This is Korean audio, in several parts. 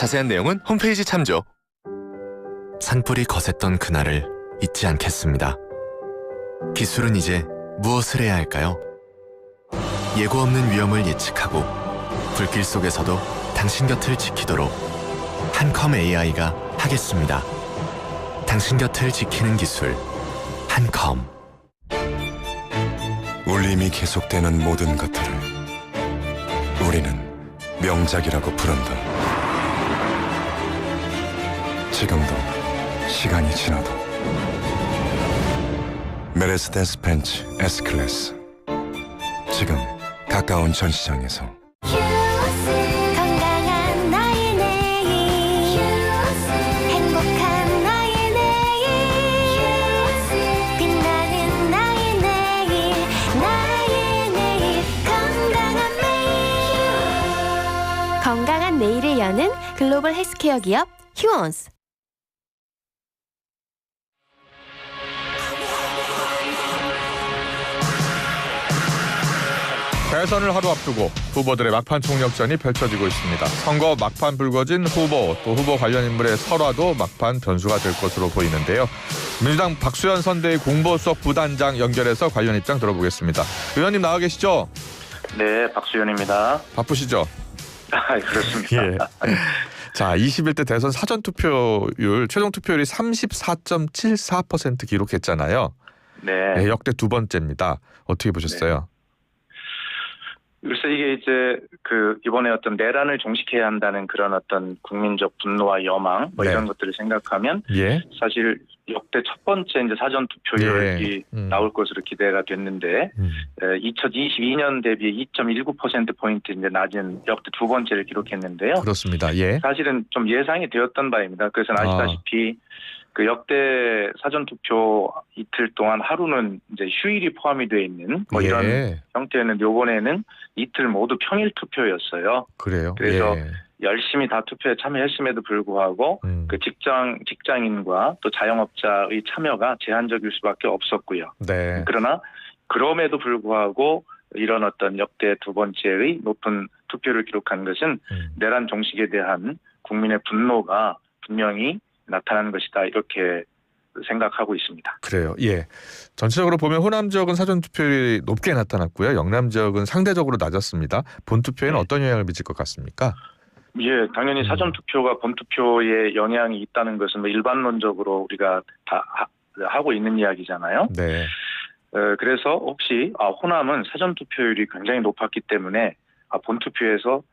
자세한 내용은 홈페이지 참조. 산불이 거셌던 그날을 잊지 않겠습니다. 기술은 이제 무엇을 해야 할까요? 예고 없는 위험을 예측하고 불길 속에서도 당신 곁을 지키도록 한컴 AI가 하겠습니다. 당신 곁을 지키는 기술 한컴. 울림이 계속되는 모든 것들을 우리는 명작이라고 부른다. 지금도 시간이 지나도 메르세데스 벤츠 S클래스 지금 가까운 전시장에서. 건강한 나의 내일 행복한 나의 내일 빛나는 나의 내일 건강한 매일 건강한 내일을 여는 글로벌 헬스케어 기업 휴원스. 대선을 하루 앞두고 후보들의 막판 총력전이 펼쳐지고 있습니다. 선거 막판 불거진 후보, 또 후보 관련 인물의 설화도 막판 변수가 될 것으로 보이는데요. 민주당 박수현 선대위 공보수석 부단장 연결해서 관련 입장 들어보겠습니다. 의원님 나와 계시죠? 네, 박수현입니다. 바쁘시죠? 그렇습니다. 예. 자, 21대 대선 사전투표율, 최종 투표율이 34.74% 기록했잖아요. 네. 네, 역대 두 번째입니다. 어떻게 보셨어요? 그래서 이게 이제 이번에 어떤 내란을 종식해야 한다는 그런 어떤 국민적 분노와 여망 네. 이런 것들을 생각하면 예. 사실 역대 첫 번째 이제 사전 투표율이 예. 나올 것으로 기대가 됐는데 2022년 대비 2.19% 포인트 이제 낮은 역대 두 번째를 기록했는데요. 그렇습니다. 예. 사실은 좀 예상이 되었던 바입니다. 그래서 아시다시피 그 역대 사전 투표 이틀 동안 하루는 이제 휴일이 포함이 되어 있는 뭐 이런 형태는 요번에는 이틀 모두 평일 투표였어요. 그래요. 그래서 예. 열심히 다 투표에 참여했음에도 불구하고 그 직장인과 또 자영업자의 참여가 제한적일 수밖에 없었고요. 네. 그러나 그럼에도 불구하고 이런 어떤 역대 두 번째의 높은 투표를 기록한 것은 내란 종식에 대한 국민의 분노가 분명히 나타나는 것이다, 이렇게 생각하고 있습니다. 그래요. 예. 전체적으로 보면 호남 지역은 사전 투표율이 높게 나타났고요. 영남 지역은 상대적으로 낮았습니다. 본 투표에는 어떤 영향을 미칠 것 같습니까? 예, 당연히 사전 투표가 본 투표에 영향이 있다는 것은 뭐 일반론적으로 우리가 다 하고 있는 이야기잖아요. 네. 그래서 혹시 호남은 사전 투표율이 굉장히 높았기 때문에 본 투표에서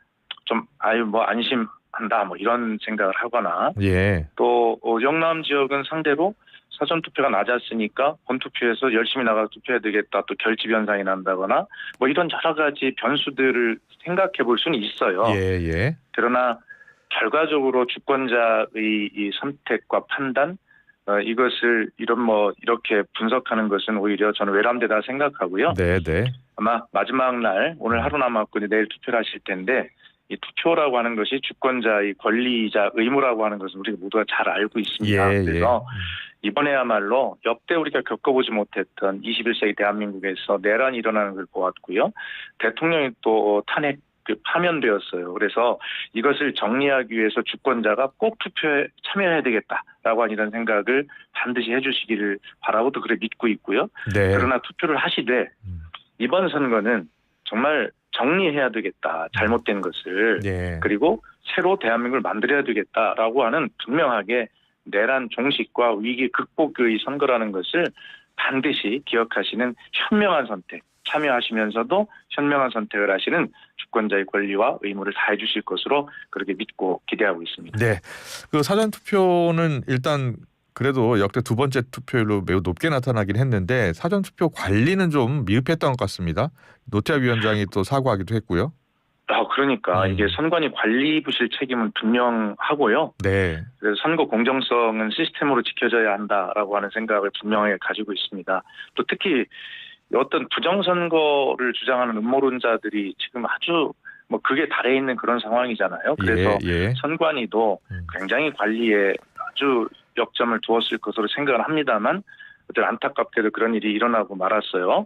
좀 안심한다 뭐 이런 생각을 하거나 예. 또 영남 지역은 상대로 사전 투표가 낮았으니까 본 투표에서 열심히 나가서 투표해야 되겠다, 또 결집 현상이 난다거나 뭐 이런 여러 가지 변수들을 생각해 볼 수는 있어요. 예. 그러나 결과적으로 주권자의 이 선택과 판단 이것을 이렇게 분석하는 것은 오히려 저는 외람되다 생각하고요. 네. 아마 마지막 날 오늘 하루 남았고 내일 투표를 하실 텐데 이 투표라고 하는 것이 주권자의 권리이자 의무라고 하는 것은 우리가 모두가 잘 알고 있습니다. 그래서 이번에야말로 역대 우리가 겪어보지 못했던 21세기 대한민국에서 내란이 일어나는 걸 보았고요. 대통령이 또 탄핵 파면되었어요. 그래서 이것을 정리하기 위해서 주권자가 꼭 투표에 참여해야 되겠다라고 하는 이런 생각을 반드시 해주시기를 바라고 또 그래 믿고 있고요. 네. 그러나 투표를 하시되 이번 선거는 정말 정리해야 되겠다, 잘못된 것을. 그리고 새로 대한민국을 만들어야 되겠다라고 하는 분명하게 내란 종식과 위기 극복의 선거라는 것을 반드시 기억하시는 현명한 선택, 참여하시면서도 현명한 선택을 하시는 주권자의 권리와 의무를 다해 주실 것으로 그렇게 믿고 기대하고 있습니다. 네. 그 사전 투표는 일단 그래도 역대 두 번째 투표율로 매우 높게 나타나긴 했는데 사전 투표 관리는 좀 미흡했던 것 같습니다. 노태엽 위원장이 또 사과하기도 했고요. 그러니까 이게 선관위 관리부실 책임은 분명하고요. 네. 그래서 선거 공정성은 시스템으로 지켜져야 한다라고 하는 생각을 분명하게 가지고 있습니다. 또 특히 어떤 부정선거를 주장하는 음모론자들이 지금 아주 극에 달해 있는 그런 상황이잖아요. 그래서 선관위도 굉장히 관리에 아주 역점을 두었을 것으로 생각을 합니다만 어떤 안타깝게도 그런 일이 일어나고 말았어요.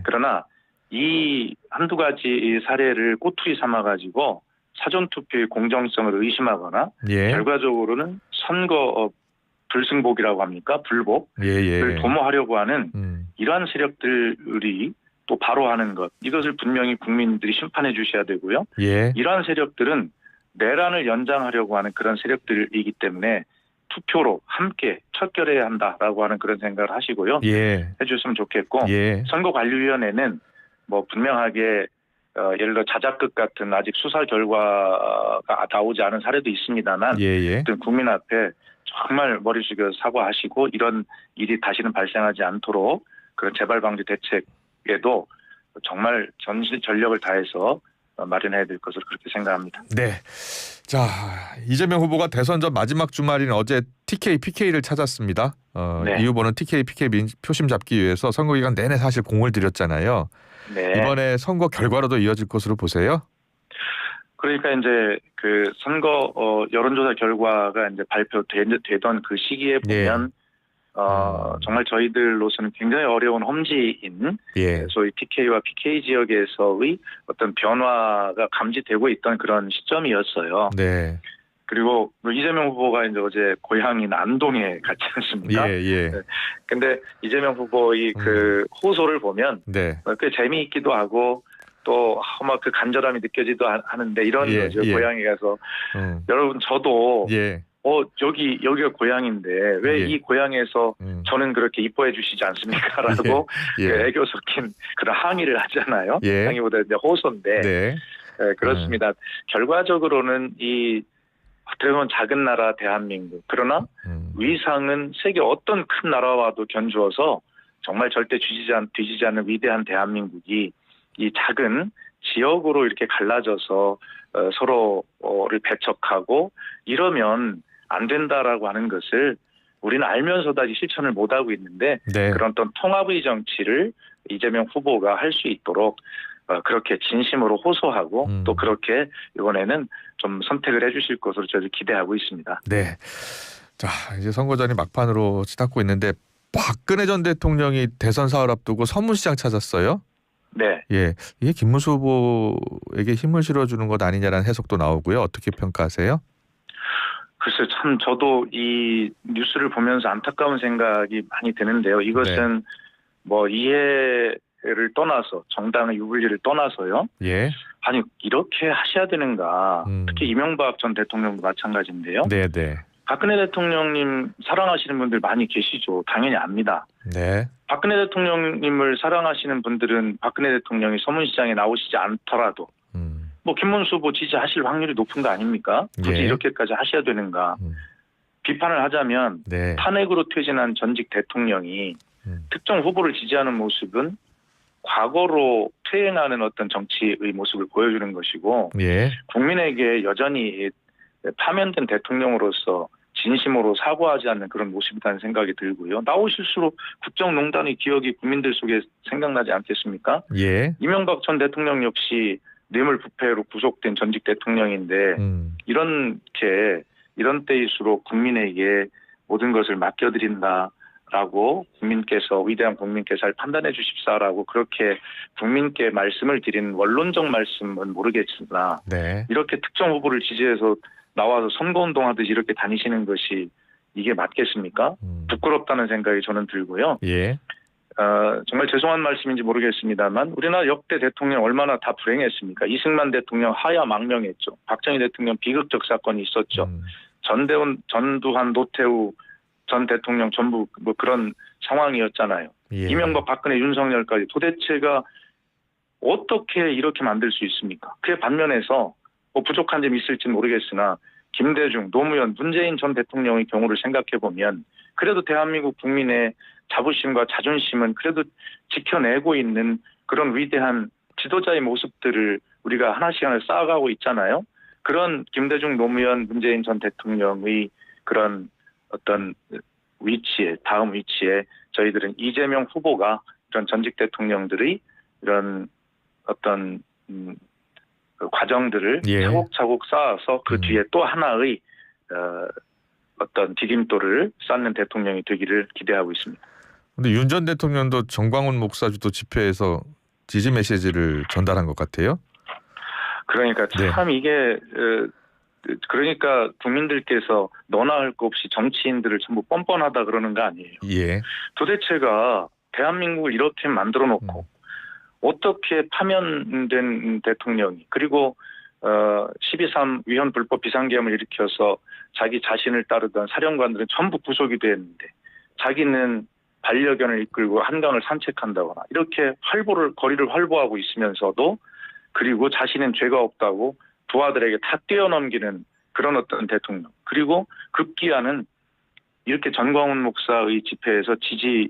그러나 이 한두 가지 사례를 꼬투리 삼아가지고 사전투표의 공정성을 의심하거나 예. 결과적으로는 선거 불승복이라고 합니까? 불복을 예. 도모하려고 하는 음. 이러한 세력들이 또 바로 하는 것, 이것을 분명히 국민들이 심판해 주셔야 되고요. 예. 이러한 세력들은 내란을 연장하려고 하는 그런 세력들이기 때문에 투표로 함께 척결해야 한다라고 하는 그런 생각을 하시고요. 예. 해주셨으면 좋겠고 예. 선거관리위원회는 뭐 분명하게 예를 들어 자작극 같은 아직 수사 결과가 나오지 않은 사례도 있습니다만 예. 국민 앞에 정말 머리 숙여 사과하시고 이런 일이 다시는 발생하지 않도록 그런 재발 방지 대책에도 정말 전력을 다해서 마련해야 될 것으로 그렇게 생각합니다. 네. 자, 이재명 후보가 대선 전 마지막 주말인 어제 PK를 찾았습니다. 네. 이 후보는 PK 표심 잡기 위해서 선거 기간 내내 사실 공을 들였잖아요. 네. 이번에 선거 결과로도 이어질 것으로 보세요? 그러니까 이제 그 선거 여론조사 결과가 이제 발표되던 그 시기에 보면 정말 저희들로서는 굉장히 어려운 험지인 예. 소위 TK와 PK 지역에서의 어떤 변화가 감지되고 있던 그런 시점이었어요. 네. 그리고 이재명 후보가 이제 어제 고향인 안동에 갔지 않습니까? 예. 근데 이재명 후보의 그 호소를 보면 네. 꽤 재미있기도 하고 또 막 그 간절함이 느껴지도 하는데 이런 거죠. 고향에 가서 여러분 저도 예. 여기가 고향인데 왜 예. 이 고향에서 저는 그렇게 이뻐해 주시지 않습니까?라고 예. 그 애교 섞인 그런 항의를 하잖아요. 예. 항의보다 이제 호소인데 네. 그렇습니다. 결과적으로는 이 어떻게 보면 작은 나라 대한민국 그러나 위상은 세계 어떤 큰 나라와도 견주어서 정말 절대 뒤지지 않는 위대한 대한민국이 이 작은 지역으로 이렇게 갈라져서 서로를 배척하고 이러면 안 된다라고 하는 것을 우리는 알면서도 아직 실천을 못하고 있는데 네. 그런 어떤 통합의 정치를 이재명 후보가 할 수 있도록 그렇게 진심으로 호소하고 또 그렇게 이번에는 좀 선택을 해주실 것으로 저희도 기대하고 있습니다. 네. 자, 이제 선거전이 막판으로 치닫고 있는데 박근혜 전 대통령이 대선 사흘 앞두고 서문시장 찾았어요. 네. 예, 이게 김문수 후보에게 힘을 실어주는 것 아니냐라는 해석도 나오고요. 어떻게 평가하세요? 글쎄 참 저도 이 뉴스를 보면서 안타까운 생각이 많이 드는데요. 이것은 뭐 이해를 떠나서 정당의 유불리를 떠나서요. 예. 아니 이렇게 하셔야 되는가. 특히 이명박 전 대통령도 마찬가지인데요. 네. 박근혜 대통령님 사랑하시는 분들 많이 계시죠. 당연히 압니다. 네. 박근혜 대통령님을 사랑하시는 분들은 박근혜 대통령이 서문시장에 나오시지 않더라도 뭐 김문수 후보 지지하실 확률이 높은 거 아닙니까? 굳이 예. 이렇게까지 하셔야 되는가? 비판을 하자면 네. 탄핵으로 퇴진한 전직 대통령이 특정 후보를 지지하는 모습은 과거로 퇴행하는 어떤 정치의 모습을 보여주는 것이고 예. 국민에게 여전히 파면된 대통령으로서 진심으로 사과하지 않는 그런 모습이라는 생각이 들고요. 나오실수록 국정농단의 기억이 국민들 속에 생각나지 않겠습니까? 예. 이명박 전 대통령 역시 뇌물부패로 구속된 전직 대통령인데 이런 때일수록 국민에게 모든 것을 맡겨드린다라고 위대한 국민께서 잘 판단해 주십사라고 그렇게 국민께 말씀을 드린 원론적 말씀은 모르겠으나 네. 이렇게 특정 후보를 지지해서 나와서 선거운동하듯이 이렇게 다니시는 것이 이게 맞겠습니까? 부끄럽다는 생각이 저는 들고요. 예. 정말 죄송한 말씀인지 모르겠습니다만 우리나라 역대 대통령 얼마나 다 불행했습니까? 이승만 대통령 하야 망명했죠. 박정희 대통령 비극적 사건이 있었죠. 전두환, 노태우 전 대통령 전부 뭐 그런 상황이었잖아요. 예. 이명박, 박근혜, 윤석열까지 도대체가 어떻게 이렇게 만들 수 있습니까? 그에 반면에서 뭐 부족한 점이 있을지는 모르겠으나 김대중, 노무현, 문재인 전 대통령의 경우를 생각해보면 그래도 대한민국 국민의 자부심과 자존심은 그래도 지켜내고 있는 그런 위대한 지도자의 모습들을 우리가 하나씩 쌓아가고 있잖아요. 그런 김대중, 노무현, 문재인 전 대통령의 그런 어떤 다음 위치에 저희들은 이재명 후보가 이런 전직 대통령들의 이런 어떤 과정들을 예. 차곡차곡 쌓아서 그 뒤에 또 하나의 어떤 디딤돌을 쌓는 대통령이 되기를 기대하고 있습니다. 근데 윤 전 대통령도 정광훈 목사 주도 집회에서 지지 메시지를 전달한 것 같아요. 그러니까 참 이게 그러니까 국민들께서 너나 할 거 없이 정치인들을 전부 뻔뻔하다 그러는 거 아니에요. 예. 도대체가 대한민국을 이렇게 만들어 놓고 어떻게 파면된 대통령이 그리고 12.3 위헌 불법 비상계엄을 일으켜서 자기 자신을 따르던 사령관들은 전부 구속이 됐는데 자기는 반려견을 이끌고 한강을 산책한다거나 이렇게 거리를 활보하고 있으면서도 그리고 자신은 죄가 없다고 부하들에게 다 뛰어넘기는 그런 어떤 대통령. 그리고 급기야는 이렇게 전광훈 목사의 집회에서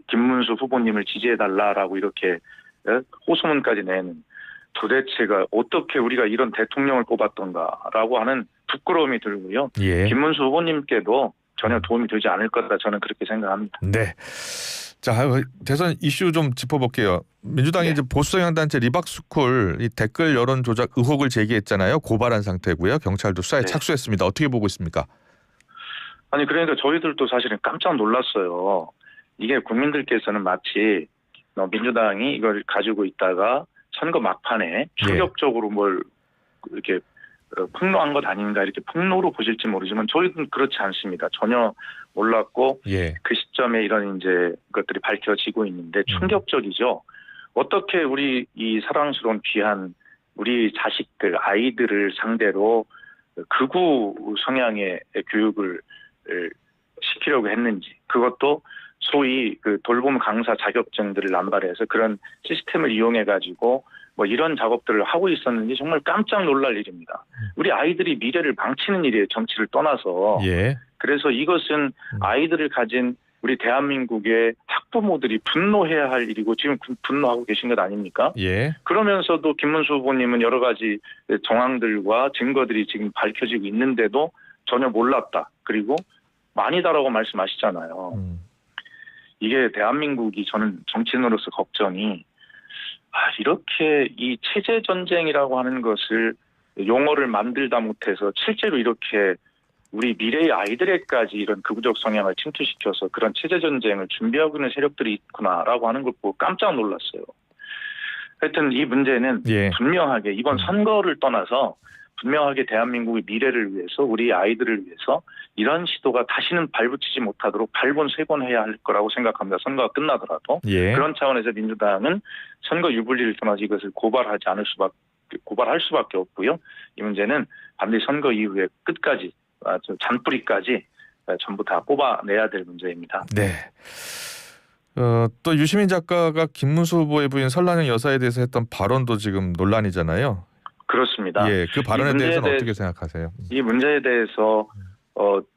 김문수 후보님을 지지해달라라고 이렇게 호소문까지 내는 도대체가 어떻게 우리가 이런 대통령을 뽑았던가라고 하는 부끄러움이 들고요. 예. 김문수 후보님께도 전혀 도움이 되지 않을 거다 저는 그렇게 생각합니다. 네. 자, 대선 이슈 좀 짚어볼게요. 민주당이 네. 이제 보수성향단체 리박스쿨 이 댓글 여론 조작 의혹을 제기했잖아요. 고발한 상태고요. 경찰도 수사에 네. 착수했습니다. 어떻게 보고 있습니까? 아니 그러니까 저희들도 사실은 깜짝 놀랐어요. 이게 국민들께서는 마치 민주당이 이걸 가지고 있다가 선거 막판에 충격적으로 뭘 이렇게 폭로한 것 아닌가 이렇게 폭로로 보실지 모르지만 저희는 그렇지 않습니다. 전혀 몰랐고 예. 그 시점에 이런 이제 것들이 밝혀지고 있는데 충격적이죠. 어떻게 우리 이 사랑스러운 귀한 우리 자식들 아이들을 상대로 극우 성향의 교육을 시키려고 했는지 그것도 소위 그 돌봄 강사 자격증들을 남발해서 그런 시스템을 이용해 가지고 뭐 이런 작업들을 하고 있었는지 정말 깜짝 놀랄 일입니다. 우리 아이들이 미래를 망치는 일이에요. 정치를 떠나서. 예. 그래서 이것은 아이들을 가진 우리 대한민국의 학부모들이 분노해야 할 일이고 지금 분노하고 계신 것 아닙니까? 예. 그러면서도 김문수 후보님은 여러 가지 정황들과 증거들이 지금 밝혀지고 있는데도 전혀 몰랐다. 그리고 아니다라고 말씀하시잖아요. 이게 대한민국이 저는 정치인으로서 걱정이 이렇게 이 체제 전쟁이라고 하는 것을 용어를 만들다 못해서 실제로 이렇게 우리 미래의 아이들에까지 이런 극우적 성향을 침투시켜서 그런 체제 전쟁을 준비하고 있는 세력들이 있구나라고 하는 걸 보고 깜짝 놀랐어요. 하여튼 이 문제는 예. 분명하게 이번 선거를 떠나서 분명하게 대한민국의 미래를 위해서 우리 아이들을 위해서 이런 시도가 다시는 발붙이지 못하도록 발본색원해야 할 거라고 생각합니다. 선거가 끝나더라도. 예. 그런 차원에서 민주당은 선거 유불리를 떠나서 이것을 고발할 수밖에 없고요. 이 문제는 반드시 선거 이후에 끝까지 잔뿌리까지 전부 다 뽑아내야 될 문제입니다. 네. 또 유시민 작가가 김문수 후보의 부인 설란영 여사에 대해서 했던 발언도 지금 논란이잖아요. 그렇습니다. 예, 그 발언에 대해서는 어떻게 생각하세요? 이 문제에 대해서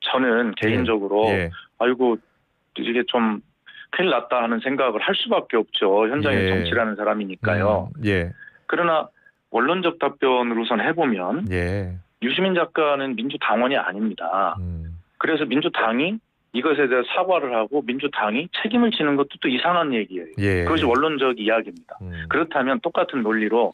저는 개인적으로 아이고 이게 좀 큰일 났다 하는 생각을 할 수밖에 없죠. 현장에 정치라는 사람이니까요. 예. 그러나 원론적 답변을 우선 해보면 유시민 작가는 민주당원이 아닙니다. 그래서 민주당이 이것에 대해 사과를 하고 민주당이 책임을 지는 것도 또 이상한 얘기예요. 그것이 원론적 이야기입니다. 그렇다면 똑같은 논리로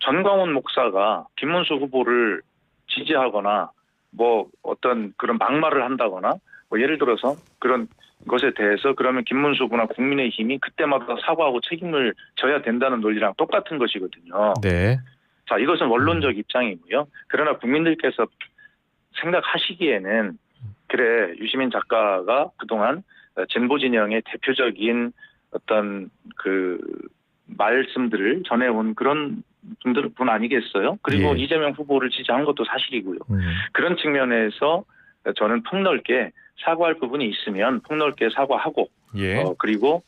전광훈 목사가 김문수 후보를 지지하거나 뭐 어떤 그런 막말을 한다거나 뭐 예를 들어서 그런 것에 대해서 그러면 김문수 후보나 국민의힘이 그때마다 사과하고 책임을 져야 된다는 논리랑 똑같은 것이거든요. 네. 자, 이것은 원론적 입장이고요. 그러나 국민들께서 생각하시기에는 그래 유시민 작가가 그동안 진보 진영의 대표적인 어떤 그 말씀들을 전해온 그런 분 아니겠어요? 그리고 이재명 후보를 지지한 것도 사실이고요. 그런 측면에서 저는 폭넓게 사과할 부분이 있으면 폭넓게 사과하고 그리고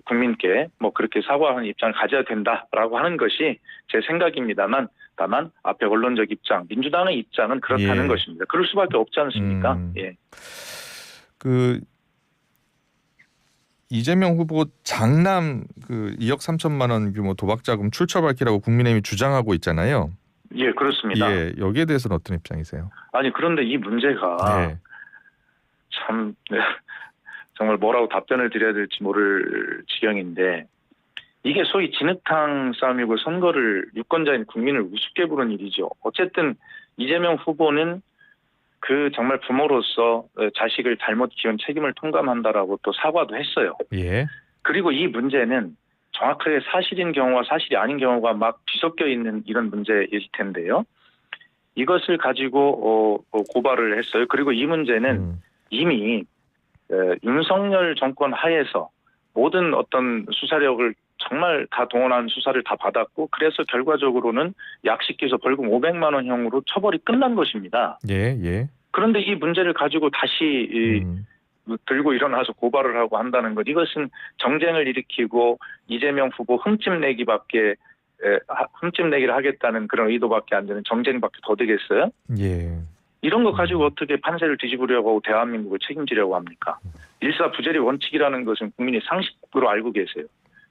국민께 뭐 그렇게 사과하는 입장을 가져야 된다라고 하는 것이 제 생각입니다만 다만 앞에 언론적 입장, 민주당의 입장은 그렇다는 것입니다. 그럴 수밖에 없지 않습니까? 그 이재명 후보 장남 그 2억 3천만 원 규모 도박 자금 출처 밝히라고 국민의힘이 주장하고 있잖아요. 예, 그렇습니다. 여기에 대해서는 어떤 입장이세요? 아니 그런데 이 문제가 참 정말 뭐라고 답변을 드려야 될지 모를 지경인데 이게 소위 진흙탕 싸움이고 선거를 유권자인 국민을 우습게 부른 일이죠. 어쨌든 이재명 후보는 그 정말 부모로서 자식을 잘못 키운 책임을 통감한다라고 또 사과도 했어요. 그리고 이 문제는 정확하게 사실인 경우와 사실이 아닌 경우가 막 뒤섞여 있는 이런 문제일 텐데요. 이것을 가지고 고발을 했어요. 그리고 이 문제는 이미 윤석열 정권 하에서 모든 어떤 수사력을 정말 다 동원한 수사를 다 받았고 그래서 결과적으로는 약식기소 벌금 500만 원형으로 처벌이 끝난 것입니다. 예, 예. 그런데 이 문제를 가지고 다시 들고 일어나서 고발을 하고 한다는 것, 이것은 정쟁을 일으키고 이재명 후보 흠집내기를 하겠다는 그런 의도밖에 안 되는 정쟁밖에 더 되겠어요? 예. 이런 거 가지고 어떻게 판세를 뒤집으려고 하고 대한민국을 책임지려고 합니까? 일사부재리 원칙이라는 것은 국민이 상식으로 알고 계세요.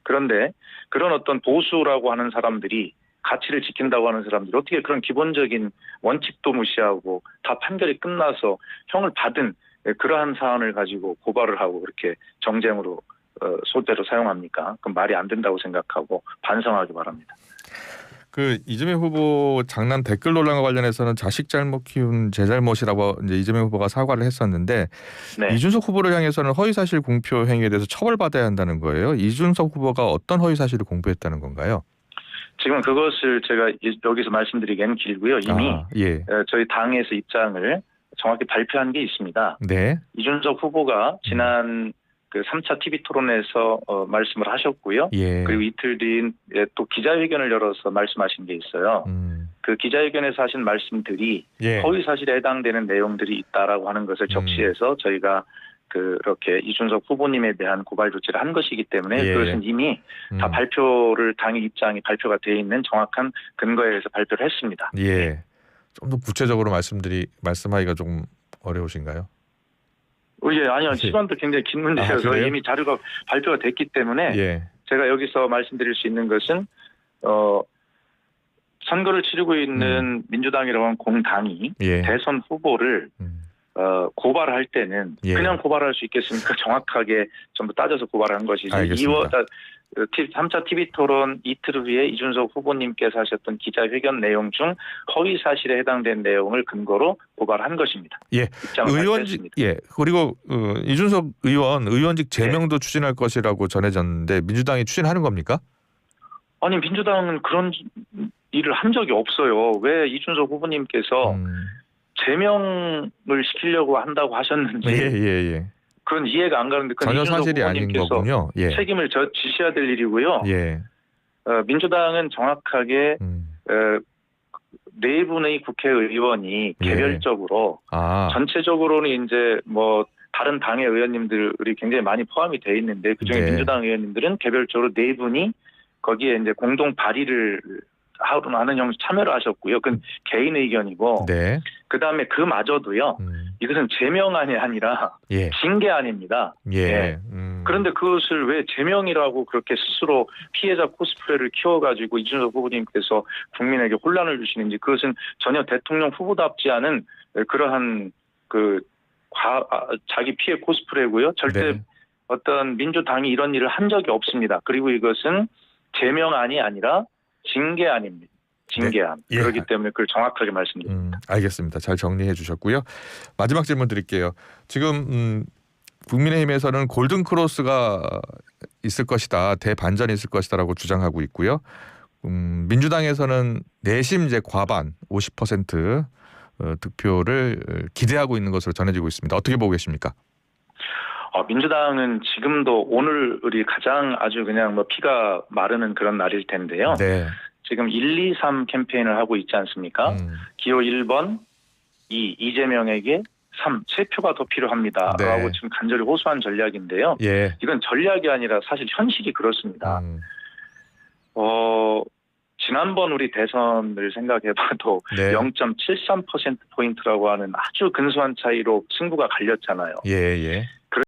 그런데 그런 어떤 보수라고 하는 사람들이, 가치를 지킨다고 하는 사람들이 어떻게 그런 기본적인 원칙도 무시하고 다 판결이 끝나서 형을 받은 그러한 사안을 가지고 고발을 하고 그렇게 정쟁으로 소재로 사용합니까? 그건 말이 안 된다고 생각하고 반성하기 바랍니다. 그 이재명 후보 장남 댓글 논란과 관련해서는 자식 잘못 키운 제 잘못이라고 이제 이재명 후보가 사과를 했었는데 네. 이준석 후보를 향해서는 허위사실 공표 행위에 대해서 처벌받아야 한다는 거예요. 이준석 후보가 어떤 허위사실을 공표했다는 건가요? 지금 그것을 제가 여기서 말씀드리기에는 길고요. 이미 예. 저희 당에서 입장을 정확히 발표한 게 있습니다. 네. 이준석 후보가 지난 그 3차 TV 토론에서 말씀을 하셨고요. 예. 그리고 이틀 뒤인 또 기자회견을 열어서 말씀하신 게 있어요. 그 기자회견에서 하신 말씀들이 예. 허위 사실에 해당되는 내용들이 있다라고 하는 것을 적시해서 저희가 그렇게 이준석 후보님에 대한 고발 조치를 한 것이기 때문에 예. 그것은 이미 다 발표를, 당의 입장이 발표가 되어 있는 정확한 근거에 의해서 발표를 했습니다. 예. 좀 더 구체적으로 말씀하기가 조금 어려우신가요? 예, 아니요. 시간도 굉장히 긴 문제여서 이미 자료가 발표가 됐기 때문에 예. 제가 여기서 말씀드릴 수 있는 것은 선거를 치르고 있는 민주당이라고 하는 공당이 예. 대선 후보를 고발할 때는 예. 그냥 고발할 수 있겠습니까? 정확하게 전부 따져서 고발하는 것이지. 알겠습니다. 3차 TV토론 이틀 후에 이준석 후보님께서 하셨던 기자회견 내용 중 허위사실에 해당된 내용을 근거로 고발한 것입니다. 예. 입장을 의원직, 발표했습니다. 예. 그리고 이준석 의원직 제명도 추진할 것이라고 전해졌는데 민주당이 추진하는 겁니까? 아니, 민주당은 그런 일을 한 적이 없어요. 왜 이준석 후보님께서 제명을 시키려고 한다고 하셨는지 예. 그건 이해가 안 가는데 전혀 사실이 아닌 거군요. 예. 책임을 지셔야 될 일이고요. 예. 민주당은 정확하게 네 분의 국회의원이 개별적으로 전체적으로는 이제 뭐 다른 당의 의원님들이 굉장히 많이 포함이 돼 있는데 그중에 민주당 의원님들은 개별적으로 네 분이 거기에 이제 공동 발의를 하는 형식 참여를 하셨고요. 그건 개인 의견이고. 네. 그다음에 그마저도요. 이것은 제명안이 아니라 징계안입니다. 예. 그런데 그것을 왜 제명이라고 그렇게 스스로 피해자 코스프레를 키워가지고 이준석 후보님께서 국민에게 혼란을 주시는지, 그것은 전혀 대통령 후보답지 않은 그러한 자기 피해 코스프레고요. 절대 어떤 민주당이 이런 일을 한 적이 없습니다. 그리고 이것은 제명안이 아니라 징계안입니다. 징계안. 예. 그렇기 때문에 그걸 정확하게 말씀드립니다. 알겠습니다. 잘 정리해 주셨고요. 마지막 질문 드릴게요. 지금 국민의힘에서는 골든크로스가 있을 것이다, 대반전이 있을 것이다라고 주장하고 있고요. 민주당에서는 내심 이제 과반 50% 득표를 기대하고 있는 것으로 전해지고 있습니다. 어떻게 보고 계십니까? 민주당은 지금도 오늘이 가장 아주 그냥 뭐 피가 마르는 그런 날일 텐데요. 네. 지금 1, 2, 3 캠페인을 하고 있지 않습니까? 기호 1번, 2, 이재명에게 3, 3표가 더 필요합니다. 라고 지금 간절히 호소한 전략인데요. 예. 이건 전략이 아니라 사실 현실이 그렇습니다. 지난번 우리 대선을 생각해봐도 0.73%포인트라고 하는 아주 근소한 차이로 승부가 갈렸잖아요. 예.